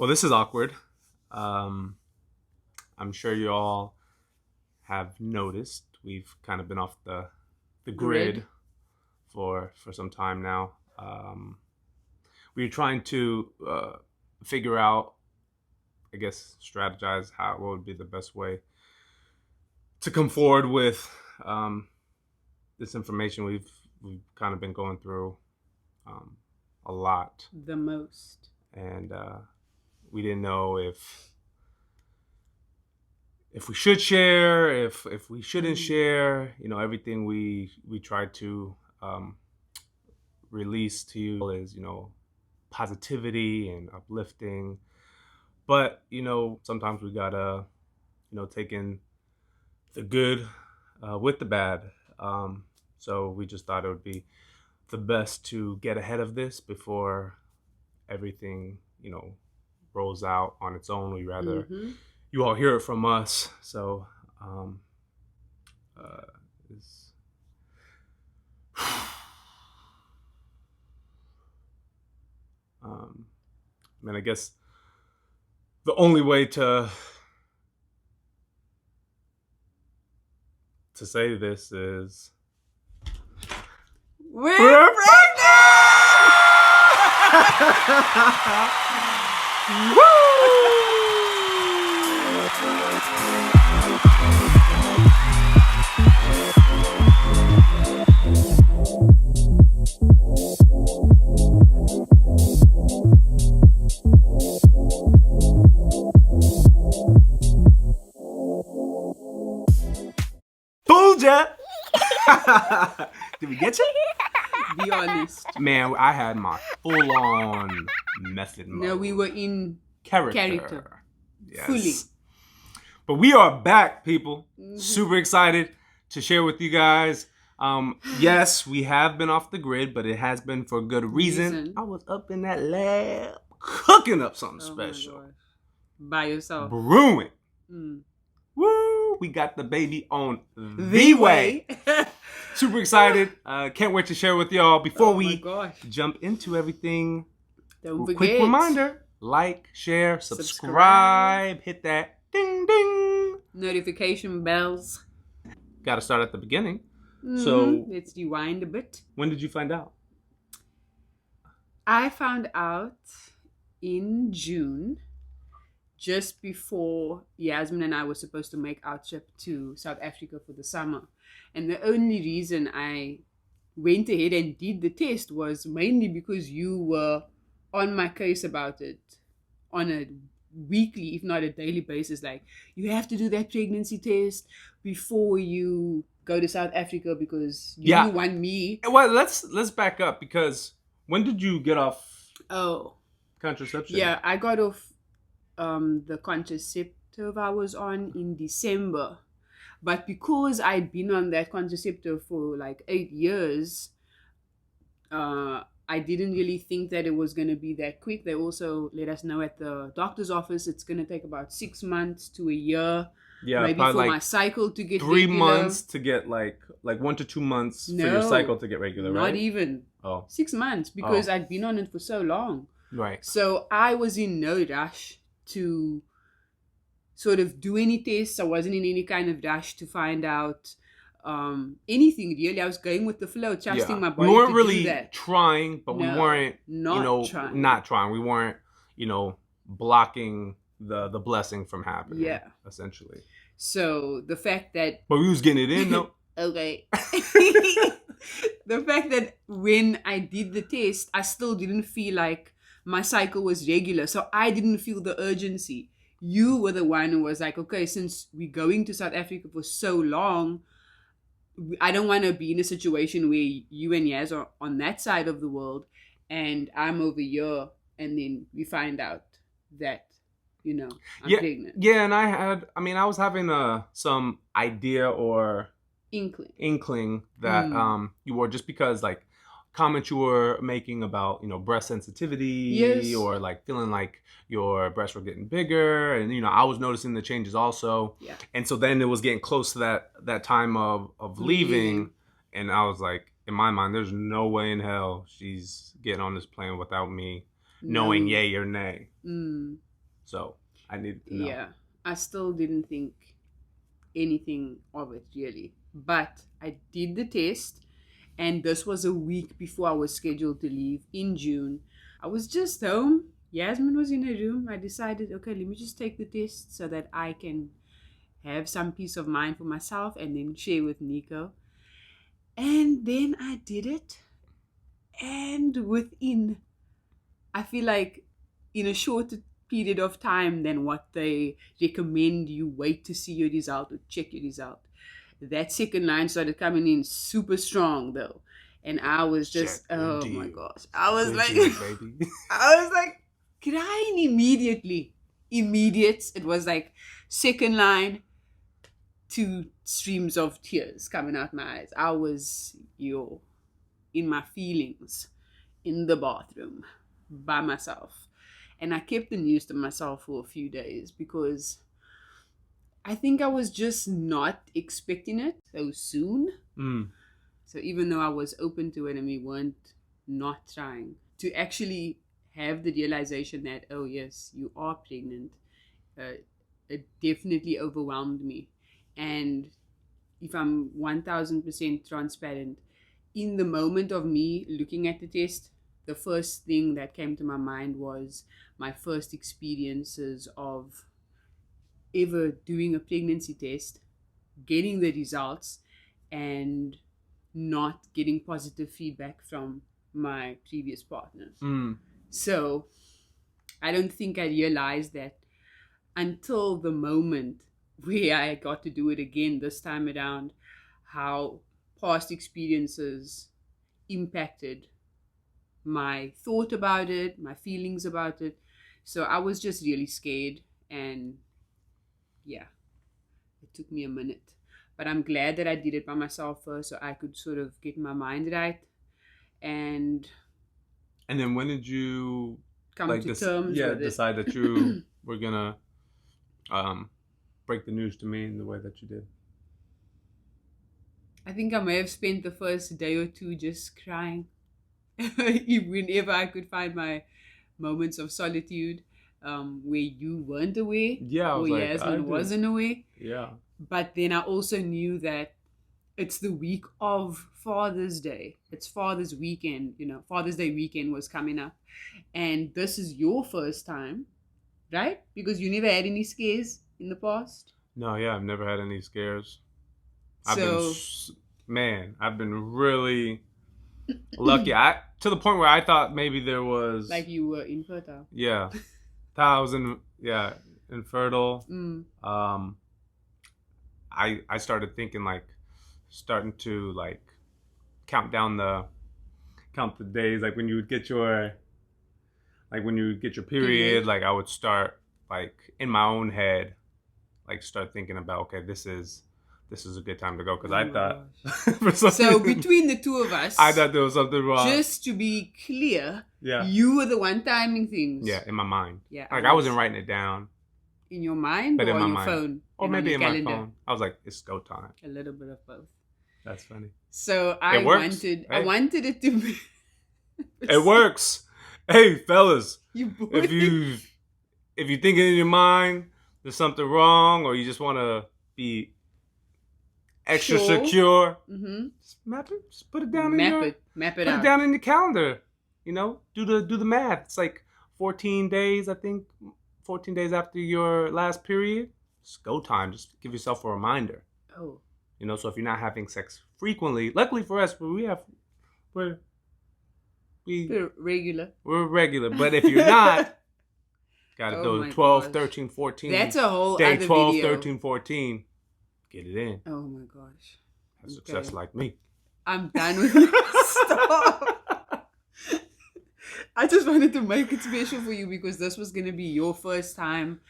Well, this is awkward. I'm sure you all have noticed we've kind of been off the grid for some time now. We're trying to figure out, I guess, strategize what would be the best way to come forward with this information we've kind of been going through a lot. The most. And we didn't know if we should share, if we shouldn't share. You know, everything we tried to release to you is, positivity and uplifting. But, sometimes we gotta, take in the good with the bad. So we just thought it would be the best to get ahead of this before everything, rolls out on its own. We rather you all hear it from us. So, I guess the only way to say this is We're pregnant! Fooled ya! Did we get you? Be honest. Man, I had my full-on method mode. No, we were in character. Yes. Fully. But we are back, people. Super excited to share with you guys. Yes, we have been off the grid, but it has been for good reason. I was up in that lab cooking up something special. By yourself. Brewing. Woo! We got the baby on the way. Super excited. Can't wait to share with y'all. Before we jump into everything, don't forget. Quick reminder, like, share, subscribe. Hit that ding ding. Notification bells. Got to start at the beginning. So let's rewind a bit. When did you find out? I found out in June, just before Yasmin and I were supposed to make our trip to South Africa for the summer. And the only reason I went ahead and did the test was mainly because you were on my case about it on a weekly, if not a daily basis. Like, you have to do that pregnancy test before you go to South Africa because you want me. Well, let's back up, because when did you get off contraception? Yeah, I got off the contraceptive I was on in December. But because I'd been on that contraceptive for like 8 years, I didn't really think that it was going to be that quick. They also let us know at the doctor's office it's going to take about 6 months to a year. Yeah, maybe for my cycle to get 3 regular. months to get like 1 to 2 months for your cycle to get regular, right? Not even. 6 months, because I'd been on it for so long. Right. So I was in no rush to sort of do any tests. I wasn't in any kind of rush to find out anything really. I was going with the flow, trusting my body. We weren't to really do that. trying, but we weren't not trying. We weren't, blocking the blessing from happening. Yeah. Essentially. So the fact that But we was getting it in though. Okay. The fact that when I did the test, I still didn't feel like my cycle was regular. So I didn't feel the urgency. You were the one who was like, okay, since we're going to South Africa for so long, I don't want to be in a situation where you and Yaz are on that side of the world and I'm over here, and then we find out that, I'm pregnant. Yeah, and I was having some idea or inkling that you were, just because like comments you were making about breast sensitivity, or like feeling like your breasts were getting bigger, and I was noticing the changes also. And so then it was getting close to that time of leaving, and I was like, in my mind, there's no way in hell she's getting on this plane without me knowing yay or nay. So I needed to know. Yeah, I still didn't think anything of it really. But I did the test, and this was a week before I was scheduled to leave in June. I was just home. Yasmin was in her room. I decided, okay, let me just take the test so that I can have some peace of mind for myself and then share with Nico. And then I did it. And I feel like in a shorter period of time than what they recommend, you wait to see your result or check your result. That second line started coming in super strong though. And I was just, oh my gosh. I was like, baby. I was like crying immediately. It was like second line, 2 streams of tears coming out my eyes. I was in my feelings in the bathroom by myself. And I kept the news to myself for a few days because I think I was just not expecting it so soon. So even though I was open to it and we weren't not trying, to actually have the realization that, oh yes, you are pregnant, it definitely overwhelmed me. And if I'm 1000% transparent, in the moment of me looking at the test, the first thing that came to my mind was my first experiences of ever doing a pregnancy test, getting the results, and not getting positive feedback from my previous partners. So I don't think I realized that until the moment where I got to do it again this time around, how past experiences impacted my thought about it, my feelings about it. So I was just really scared, and yeah, it took me a minute. But I'm glad that I did it by myself first so I could sort of get my mind right. And then when did you come to terms with it? decide that you were gonna break the news to me in the way that you did? I think I may have spent the first day or two just crying whenever I could find my moments of solitude, where you weren't aware, or Yasmin wasn't aware. Yeah. But then I also knew that it's the week of Father's Day. It's Father's weekend, Father's Day weekend was coming up. And this is your first time, right? Because you never had any scares in the past. No, yeah, I've never had any scares. I've been really lucky. To the point where I thought maybe there was, like, you were infertile. Yeah. Thought I was infertile. I started thinking, like, starting to like count the days, like when you would get your period, like I would start, like, in my own head, like, start thinking about, okay, this is a good time to go, because I thought so between the two of us, I thought there was something wrong. Just to be clear, yeah, you were the one timing things. Yeah, in my mind. Yeah, like I wasn't writing it down. In your mind, but or in my on your mind. phone, or maybe in my phone. I was like, it's go time. A little bit of both. That's funny. So I wanted it to be. It works. Hey, fellas, if you think in your mind there's something wrong, or you just want to be extra secure, just map it. Just put it down. Map it down in your calendar. Do the math. It's like 14 days, I think. 14 days after your last period, it's go time. Just give yourself a reminder. Oh. So if you're not having sex frequently, luckily for us, we're regular. We're regular. But if you're not, gotta do 12, 13, 14. That's a whole day other 12, video. 13, 14. Get it in. Oh my gosh. Have success like me. I'm done with it. Stop. I just wanted to make it special for you because this was going to be your first time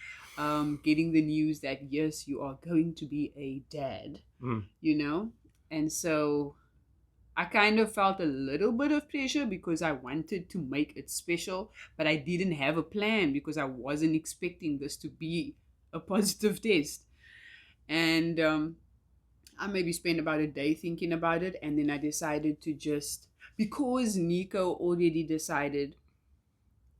getting the news that, yes, you are going to be a dad, And so I kind of felt a little bit of pressure because I wanted to make it special, but I didn't have a plan because I wasn't expecting this to be a positive test. And I maybe spent about a day thinking about it, and then I decided to just... Because Nico already decided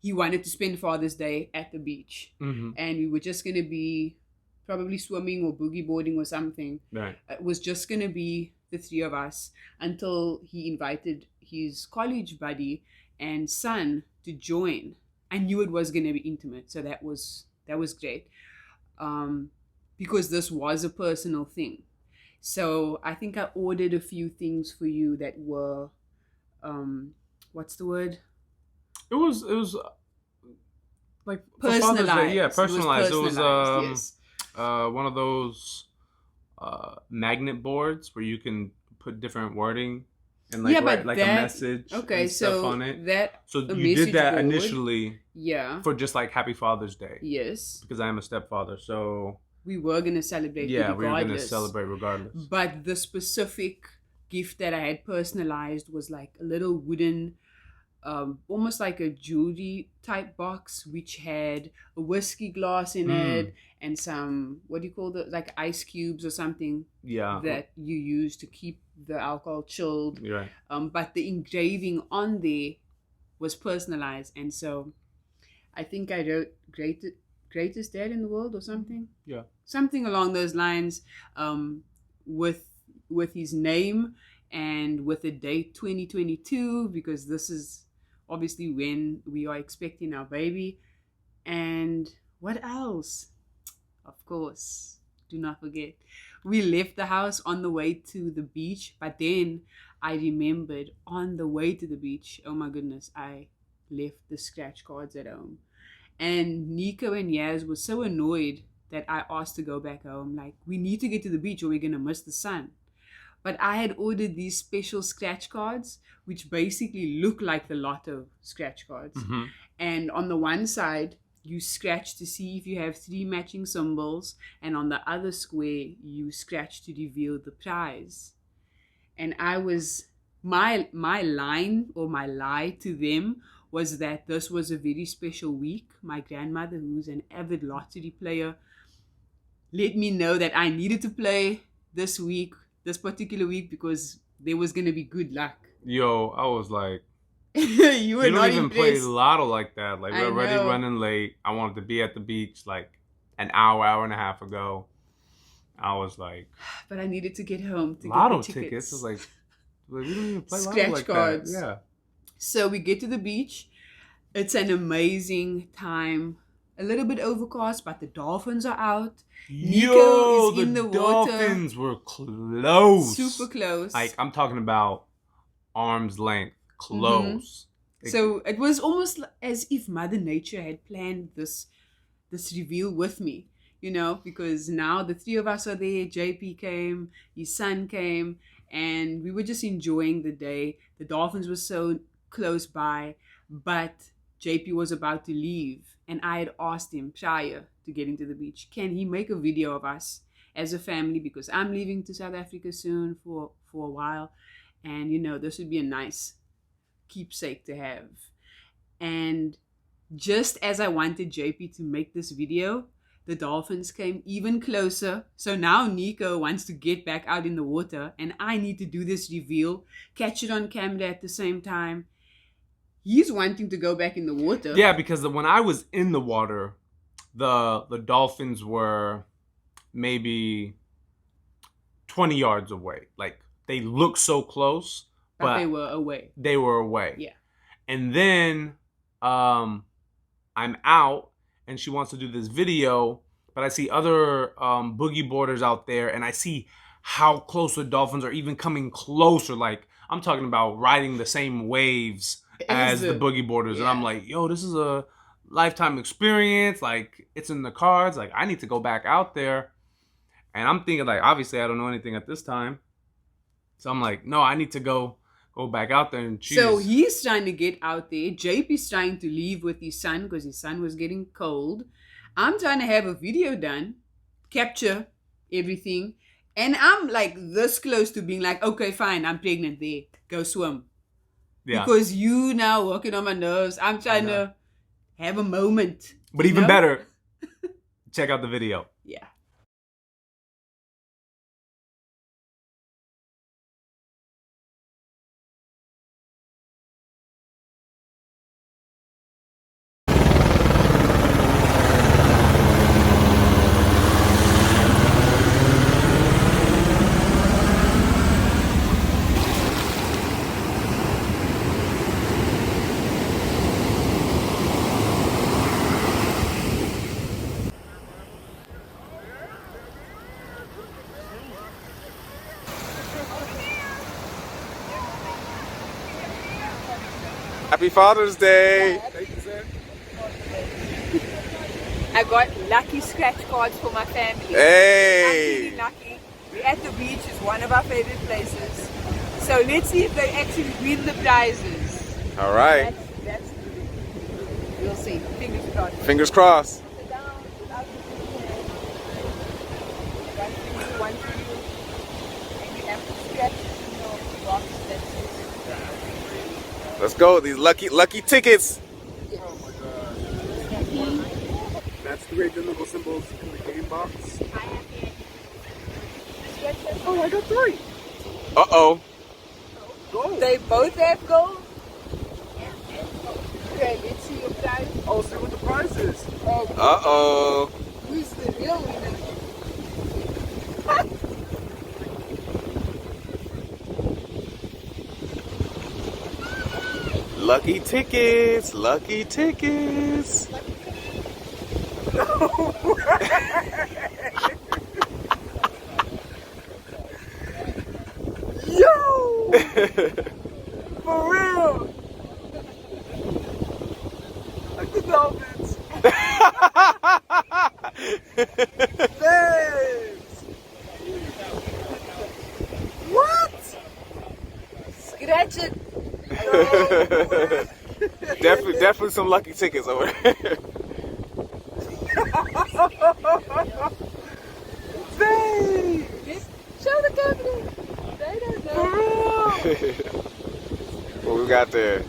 he wanted to spend Father's Day at the beach. Mm-hmm. And we were just going to be probably swimming or boogie boarding or something. Right. It was just going to be the three of us until he invited his college buddy and son to join. I knew it was going to be intimate, so that was great, because this was a personal thing. So I think I ordered a few things for you that were, what's the word? It was like for Personalized. Father's Day. Yeah, personalized. It was yes. one of those magnet boards where you can put different wording and like write like a message and stuff on it. So you did that board, initially, for just like Happy Father's Day. Yes, because I am a stepfather, so we were gonna celebrate. Yeah, we were gonna celebrate regardless. But the specific gift that I had personalized was like a little wooden, almost like a jewelry type box, which had a whiskey glass in it and some, what do you call like ice cubes or something, that you use to keep the alcohol chilled. Right. But the engraving on there was personalized, and so I think I wrote greatest dad in the world or something. Yeah, something along those lines, with his name and with the date 2022, because this is obviously when we are expecting our baby. And what else? Of course, do not forget, we left the house on the way to the beach, but then I remembered on the way to the beach, oh my goodness, I left the scratch cards at home. And Nico and Yaz were so annoyed that I asked to go back home. Like, we need to get to the beach or we're going to miss the sun. But I had ordered these special scratch cards, which basically look like the lotto scratch cards. Mm-hmm. And on the one side, you scratch to see if you have 3 matching symbols. And on the other square, you scratch to reveal the prize. And I was, my line or my lie to them was that this was a very special week. My grandmother, who's an avid lottery player, let me know that I needed to play this particular week, because there was going to be good luck. Yo, I was like, you were not don't even impressed. Play lotto like that. Like, we're already running late. I wanted to be at the beach like an hour and a half ago. I was like, but I needed to get home to lotto get the tickets. I was like, we don't even play scratch lotto like cards. That. Yeah. So we get to the beach. It's an amazing time. A little bit overcast, but the dolphins are out. Nico is in the water. The dolphins were close. Super close. Like, I'm talking about arm's length. Close. Mm-hmm. So it was almost as if Mother Nature had planned this reveal with me, because now the 3 of us are there. JP came, his son came, and we were just enjoying the day. The dolphins were so close by, but JP was about to leave, and I had asked him prior to getting to the beach, can he make a video of us as a family, because I'm leaving to South Africa soon for a while, and this would be a nice keepsake to have. And just as I wanted JP to make this video, the dolphins came even closer. So now Nico wants to get back out in the water, and I need to do this reveal, catch it on camera at the same time. He's wanting to go back in the water. Yeah, because when I was in the water, the dolphins were maybe 20 yards away. Like, they looked so close, but they were away. They were away. Yeah. And then I'm out, and she wants to do this video, but I see other boogie boarders out there, and I see how close the dolphins are, even coming closer. Like, I'm talking about riding the same waves as the boogie boarders. Yeah. And I'm like, yo, this is a lifetime experience. Like, it's in the cards. Like, I need to go back out there. And I'm thinking, like, obviously I don't know anything at this time. So I'm like, no, I need to go back out there and choose. So he's trying to get out there. JP's trying to leave with his son because his son was getting cold. I'm trying to have a video done, capture everything. And I'm like this close to being like, okay, fine, I'm pregnant there. Go swim. Yeah. Because you now working on my nerves. I'm trying to have a moment. But even better, check out the video. Yeah. Happy Father's Day. I got lucky scratch cards for my family. Hey. I'm feeling lucky. We're at the beach. It's one of our favorite places. So let's see if they actually win the prizes. All right. That's we'll see. Fingers crossed. Fingers crossed. One for you. And you have to scratch your box. Let's go. These lucky tickets. That's three identical symbols in the game box. Oh, I got 3. Uh-oh. Gold. They both have gold. Okay, let's see your prize. Oh, see what the prize is. Oh, Uh-oh. who's the real winner? Lucky tickets. Lucky tickets. Yo! For real! Like the Dolphins. Thanks! What? Scratch it. Definitely some lucky tickets over there. Thanks! Show the company. They don't For know. real! What we got there?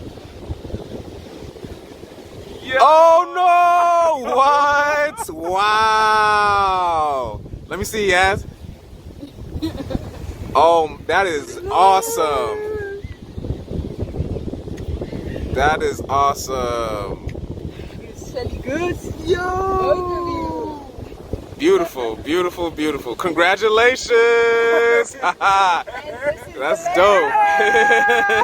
Yeah. Oh no! What? Wow! Let me see, Yaz. Oh, that is awesome. That is awesome. It's really good. Yo! Both of you. Beautiful, beautiful, beautiful. Congratulations! That's dope.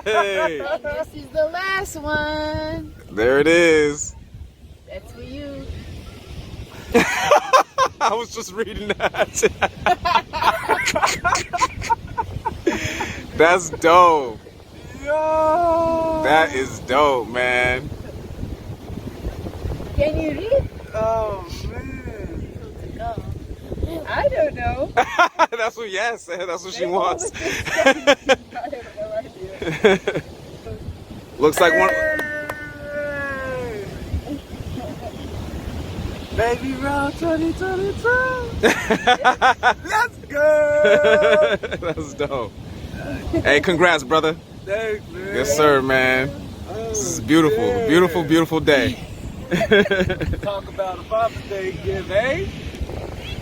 This is the last one. There it is. That's for you. I was just reading that. That's dope. Yo! That is dope, man. Can you read? Oh, man. I don't know. That's what Yaz said. That's what she wants. I have no idea. Looks like one. Baby roll 2022. Let's go. That's dope. Hey, congrats, brother. Thanks, man. Yes, sir, man. This is beautiful, yeah. beautiful, beautiful day. Talk about a Father's Day gift, eh?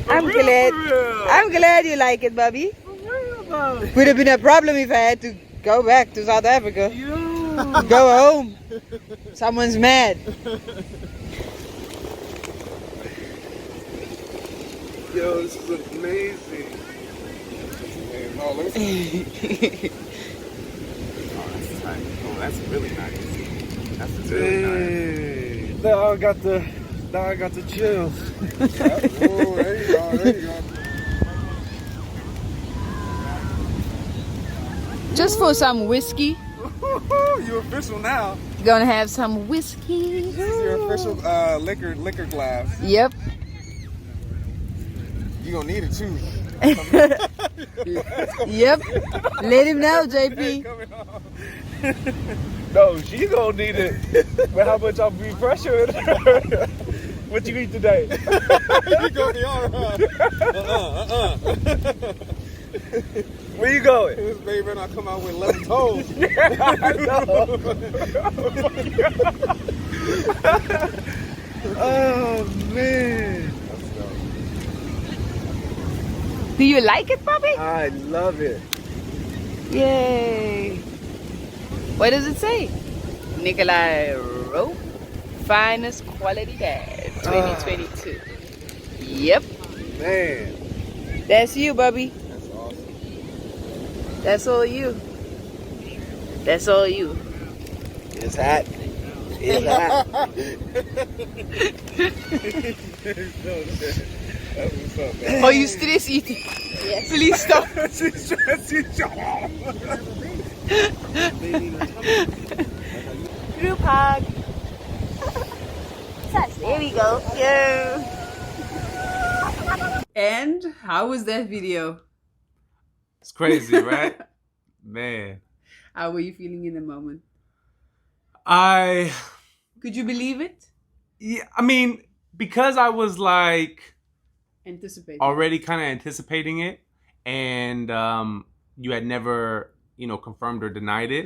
I'm For real, glad. for real. I'm glad you like it, Bobby. For real, though. Would have been a problem if I had to go back to South Africa. Yo. Go home. Someone's mad. Yo, this is amazing. Oh, let me see. Oh, that's tight. Oh, that's really nice. That's really nice. Now I got the chills. Oh, there you go. There you go. Just for some whiskey. You official now. Gonna have some whiskey. This is your official liquor glass. Yep. You gonna need it too. Yep. Let him know, JP. No, she gonna need it. But how much I'll be pressured? What you eat today? You gonna be alright. Where you going? This baby better not come out with 11 toes. Oh man. Do you like it, Bobby? I love it. Yay. What does it say? Nikolai Rope, finest quality dad, 2022. Yep. Man. That's you, Bobby. That's awesome. That's all you. That's all you. It's hot. It's hot. That's what's up, man. Are you stress eating? Yes. Please stop. She's trying to Group hug. There we go. Yeah. And how was that video? It's crazy, right? Man. How were you feeling in the moment? Could you believe it? Yeah, I mean, because I was like already kind of anticipating it, and you had never, confirmed or denied it.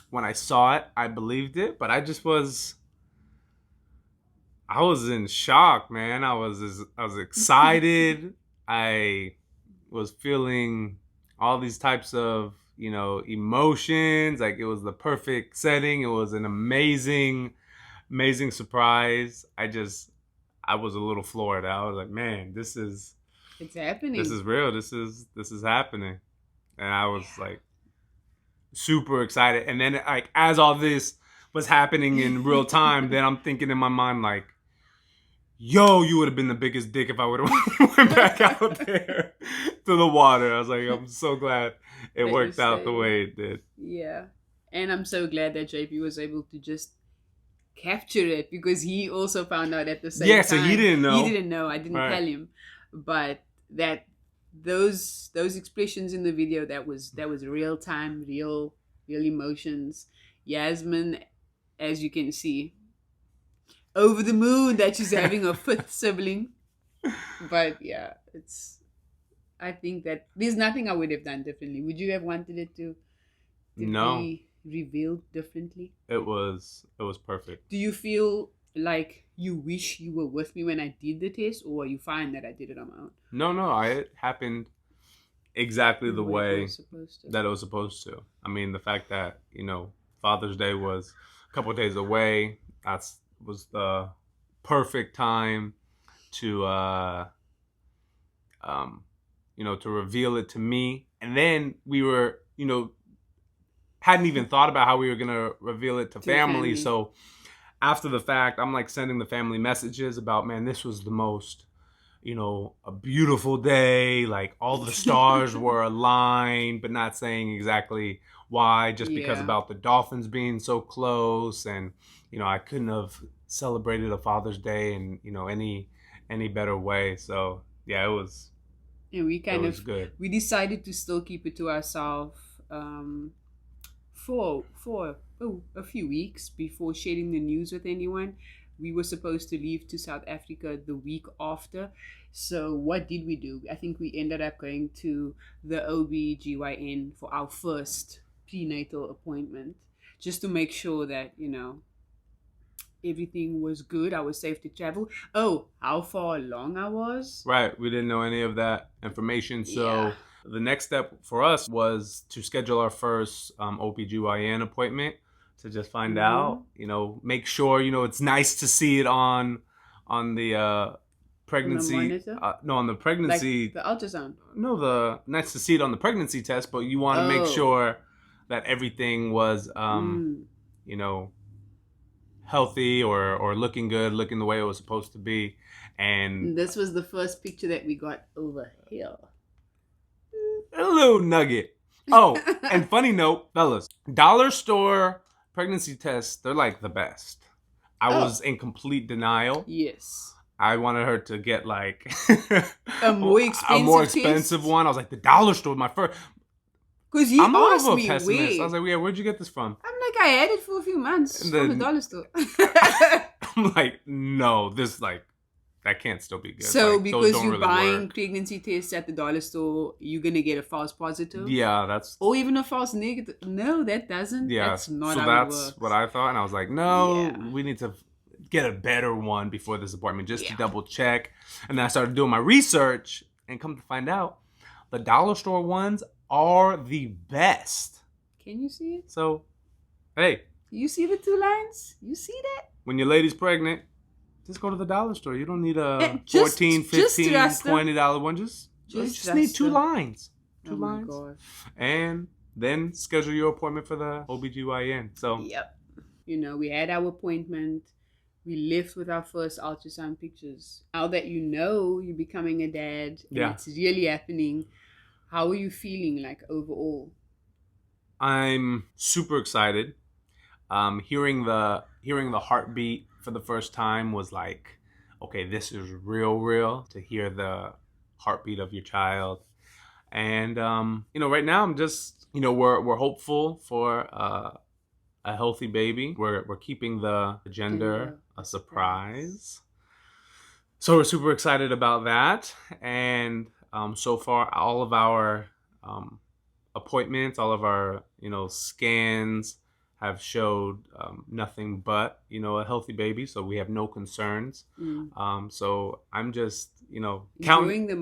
When I saw it, I believed it, but I was in shock, man. I was excited. I was feeling all these types of, emotions. Like, it was the perfect setting. It was an amazing surprise. I was a little floored. I was like, man, it's happening. This is real. This is happening. And I was like super excited. And then, like, as all this was happening in real time, then I'm thinking in my mind, like, yo, you would have been the biggest dick if I would have went back out there to the water. I was like, I'm so glad it worked out the way it did. Yeah. And I'm so glad that JP was able to just capture it, because he also found out at the same time. Yeah, so he didn't know. He didn't know. I didn't tell him. But those expressions in the video, that was real time, real emotions. Yasmin, as you can see, over the moon that she's having a fifth sibling. But yeah, I think that there's nothing I would have done differently. Would you have wanted it to be revealed differently? It was perfect. Do you feel like you wish you were with me when I did the test, or are you fine that I did it on my own? No, it happened exactly the way that it was supposed to. I mean, the fact that, Father's Day was a couple of days away, was the perfect time to to reveal it to me. And then we were, hadn't even thought about how we were gonna reveal it to family. So after the fact, I'm like sending the family messages about, man, this was the most, a beautiful day. Like, all the stars were aligned, but not saying exactly why, just because about the dolphins being so close. And, I couldn't have celebrated a Father's Day in, any better way. So yeah, it was. And we good. We decided to still keep it to ourselves for a few weeks before sharing the news with anyone. We were supposed to leave to South Africa the week after. So what did we do? I think we ended up going to the OB/GYN for our first prenatal appointment, just to make sure that, everything was good. I was safe to travel. Oh, how far along I was? Right. We didn't know any of that information. So the next step for us was to schedule our first OB/GYN appointment to just find out, make sure, it's nice to see it on the pregnancy. On the pregnancy. Like the ultrasound. No, nice to see it on the pregnancy test, but you want to make sure that everything was, healthy or looking good, looking the way it was supposed to be. And this was the first picture that we got over here. A little nugget. Oh, and funny note, fellas, dollar store pregnancy tests, they're like the best. I was in complete denial. Yes. I wanted her to get like a more expensive one. I was like, the dollar store, my first. Because you asked me pessimist. where. I was like, yeah, where'd you get this from? I'm like, I had it for a few months from the dollar store. I'm like, no, that can't still be good. So like, because you're buying pregnancy tests at the dollar store, you're going to get a false positive? Yeah, or even a false negative. No, that doesn't. Yeah, that's not how it works. So that's what I thought. And I was like, no, we need to get a better one before this appointment, just to double check. And then I started doing my research, and come to find out, the dollar store ones are the best. Can you see it? So, hey. You see the two lines? You see that? When your lady's pregnant, just go to the dollar store. You don't need a $14, $15, $20 one. You just need two lines. Two lines. My God. And then schedule your appointment for the OB/GYN. So. Yep. We had our appointment. We left with our first ultrasound pictures. Now that you're becoming a dad, and it's really happening, how are you feeling, like, overall? I'm super excited. Hearing the heartbeat for the first time was like, okay, this is real. To hear the heartbeat of your child, and right now I'm just, we're hopeful for a healthy baby. We're keeping the gender a surprise. So we're super excited about that. And so far, all of our appointments, all of our, scans have showed nothing but, a healthy baby. So we have no concerns. So I'm just, enjoying the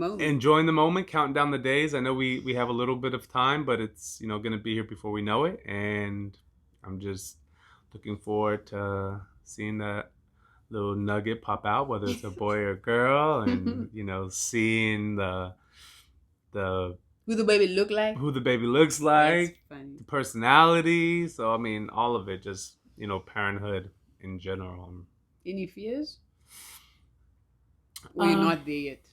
moment, counting down the days. I know we have a little bit of time, but it's, going to be here before we know it. And I'm just looking forward to seeing that little nugget pop out, whether it's a boy or a girl, and seeing the who the baby looks like, the personality. So I mean, all of it, just parenthood in general. Any fears? Or you're not there yet?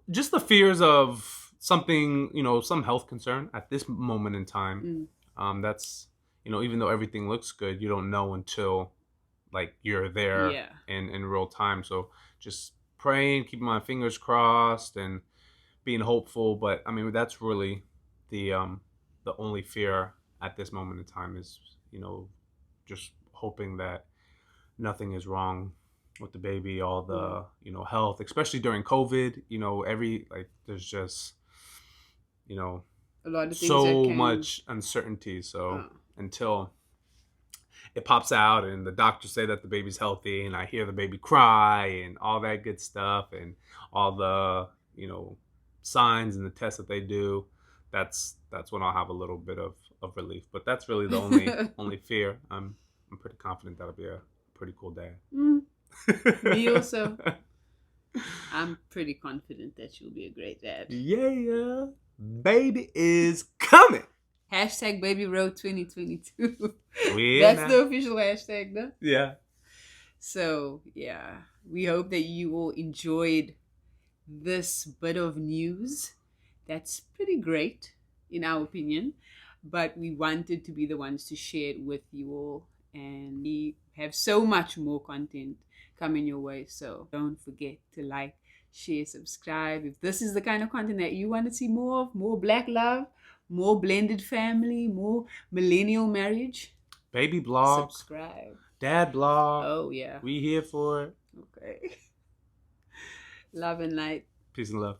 Just the fears of something, some health concern at this moment in time. That's even though everything looks good, you don't know until like you're there in real time. So just praying, keeping my fingers crossed, and being hopeful. But I mean, that's really the only fear at this moment in time is, just hoping that nothing is wrong with the baby, all the, health, especially during COVID, there's just, a lot of things so much uncertainty. So until it pops out and the doctors say that the baby's healthy, and I hear the baby cry and all that good stuff, and all the, signs and the tests that they do, that's when I'll have a little bit of relief. But that's really the only fear. I'm pretty confident that'll be a pretty cool day. Me also. I'm pretty confident that you'll be a great dad. Yeah. Baby is coming. Hashtag Baby Road 2022. Yeah, that's the official hashtag, though. Yeah. So, we hope that you all enjoyed this bit of news. That's pretty great, in our opinion. But we wanted to be the ones to share it with you all. And we have so much more content coming your way. So don't forget to like, share, subscribe. If this is the kind of content that you want to see more of, more Black love, more blended family, more millennial marriage, baby blog, subscribe. Dad blog. Oh, yeah. We here for it. Okay. Love and light. Peace and love.